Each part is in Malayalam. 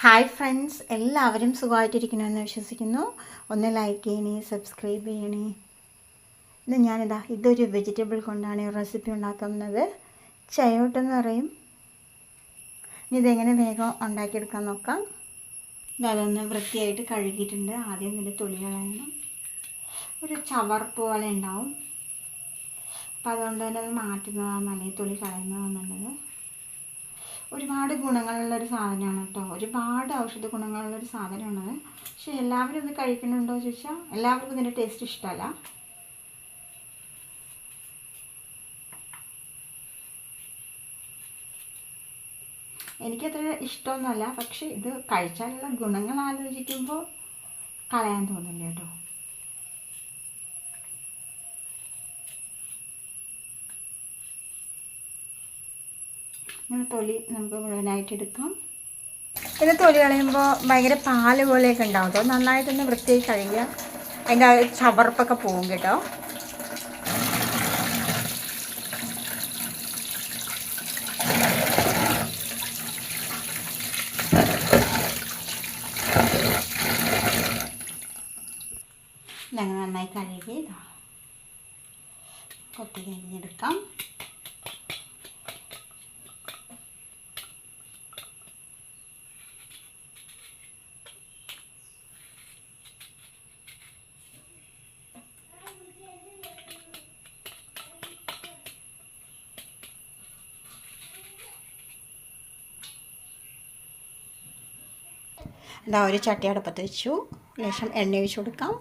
ഹായ് ഫ്രണ്ട്സ്, എല്ലാവരും സുഖമായിട്ടിരിക്കണമെന്ന് വിശ്വസിക്കുന്നു. ഒന്ന് ലൈക്ക് ചെയ്യണേ, സബ്സ്ക്രൈബ് ചെയ്യണേ. ഇന്ന് ഇതൊരു വെജിറ്റബിൾ കൊണ്ടാണ് റെസിപ്പി ഉണ്ടാക്കുന്നത്. ചയോട്ടെന്ന് പറയും. ഇതെങ്ങനെ വേഗം ഉണ്ടാക്കിയെടുക്കാൻ നോക്കാം. അതൊന്ന് വൃത്തിയായിട്ട് കഴുകിയിട്ടുണ്ട്. ആദ്യം ഇതിൻ്റെ തൊലി കളയണം. ഒരു ചവർപ്പ് പോലെ ഉണ്ടാവും. അപ്പം അതുകൊണ്ട് തന്നെ അത് മാറ്റുന്നതാണ് നല്ലത്, തൊലി കളയുന്നതാണ് നല്ലത്. ഒരുപാട് ഗുണങ്ങളുള്ളൊരു സാധനമാണ് കേട്ടോ. ഒരുപാട് ഔഷധ ഗുണങ്ങളുള്ളൊരു സാധനമാണത്. പക്ഷെ എല്ലാവരും ഇത് കഴിക്കുന്നുണ്ടോ എന്ന് ചോദിച്ചാൽ എല്ലാവർക്കും ഇതിൻ്റെ ടേസ്റ്റ് ഇഷ്ടമല്ല. എനിക്കത്ര ഇഷ്ടമൊന്നുമല്ല. പക്ഷെ ഇത് കഴിച്ചാലുള്ള ഗുണങ്ങൾ ആലോചിക്കുമ്പോൾ കളയാൻ തോന്നില്ല കേട്ടോ. തൊലി നമുക്ക് മുഴുവനായിട്ട് എടുക്കാം. ഇത് തൊലി കളയുമ്പോൾ ഭയങ്കര പാല് പോലെയൊക്കെ ഉണ്ടാവും കേട്ടോ. നന്നായിട്ടൊന്ന് വൃത്തിയായി കഴുകുക. അതിൻ്റെ ആ ചവർപ്പൊക്കെ പോകും കേട്ടോ. ഞങ്ങൾ നന്നായി കഴുകി കൊത്തി കഴിഞ്ഞെടുക്കാം. ഒരു ചട്ടി അടുപ്പത്ത് വെച്ചു. ലേശം എണ്ണ ഒഴിച്ച് കൊടുക്കാം.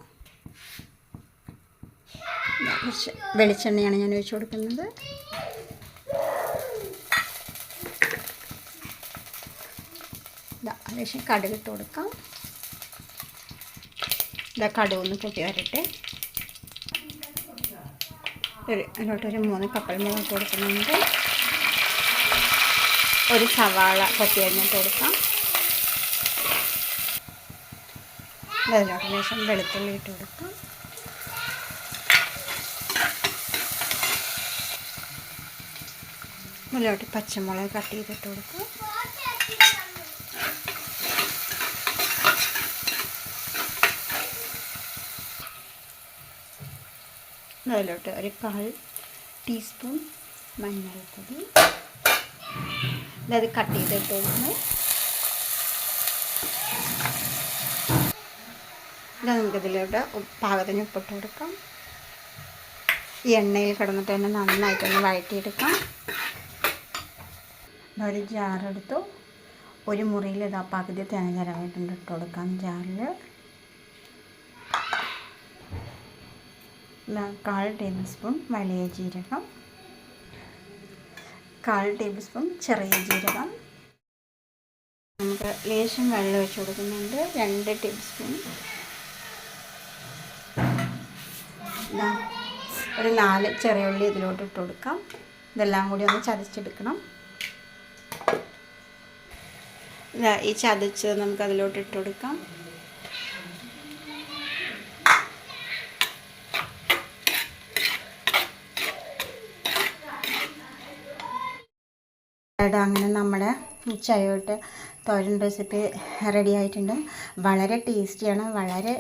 കുറച്ച് വെളിച്ചെണ്ണയാണ് ഞാൻ ഒഴിച്ച് കൊടുക്കുന്നത്. ലേശം കടുക് ഇട്ട് കൊടുക്കാം. കടുക് ഒന്ന് പൊട്ടി വരട്ടെ. അതിലോട്ടൊരു 3 കപ്പൽമുളക് ഇട്ട് കൊടുക്കുന്നുണ്ട്. ഒരു സവാള കൊത്തി അരിഞ്ഞിട്ട് കൊടുക്കാം. അതിലോട്ട് ശേഷം വെളുത്തുള്ളി ഇട്ട് കൊടുക്കാം. അതിലോട്ട് പച്ചമുളക് കട്ട് ചെയ്തിട്ട് കൊടുക്കാം. അതിലോട്ട് ഒരു 1/4 ടീസ്പൂൺ മഞ്ഞൾപ്പൊടി അത് കട്ട് ചെയ്തിട്ട് കൊടുക്കുന്നു. നമുക്കിതിലോട്ട് പാകത്തിന് ഉപ്പിട്ട് കൊടുക്കാം. ഈ എണ്ണയിൽ കിടന്നിട്ട് തന്നെ നന്നായിട്ടൊന്ന് വഴറ്റിയെടുക്കാം. ഒരു ജാറെടുത്തു. ഒരു മുറിയിൽ പകുതി തേങ്ങ ചിരവിയിട്ടുണ്ട് ഇട്ട് കൊടുക്കാം. ജാറിൽ 1/4 ടേബിൾ സ്പൂൺ വലിയ ജീരകം, 1/4 ടേബിൾ സ്പൂൺ ചെറിയ ജീരകം. നമുക്ക് ലേശം വെള്ളം ഒഴിച്ച് കൊടുക്കുന്നുണ്ട്. 2 ടേബിൾ സ്പൂൺ. ഒരു 4 ചെറിയ ഉള്ളി ഇതിലോട്ട് ഇട്ട് കൊടുക്കാം. ഇതെല്ലാം കൂടി ഒന്ന് ചതച്ചെടുക്കണം. ഈ ചതച്ച് നമുക്ക് അതിലോട്ട് ഇട്ട് കൊടുക്കാം. അങ്ങനെ നമ്മുടെ ചയോട്ട് തോരൻ റെസിപ്പി റെഡി ആയിട്ടുണ്ട്. വളരെ ടേസ്റ്റിയാണ്. വളരെ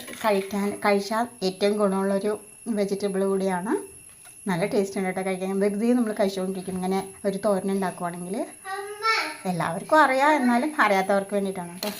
കഴിച്ചാൽ ഏറ്റവും ഗുണമുള്ളൊരു വെജിറ്റബിൾ കൂടിയാണ്. നല്ല ടേസ്റ്റ് ഉണ്ട് കേട്ടോ കഴിക്കാൻ. വെറുതെ നമ്മൾ കഴിച്ചുകൊണ്ടിരിക്കും ഇങ്ങനെ ഒരു തോരൻ ഉണ്ടാക്കുവാണെങ്കിൽ. എല്ലാവർക്കും അറിയാം, എന്നാലും അറിയാത്തവർക്ക് വേണ്ടിയിട്ടാണ് കേട്ടോ.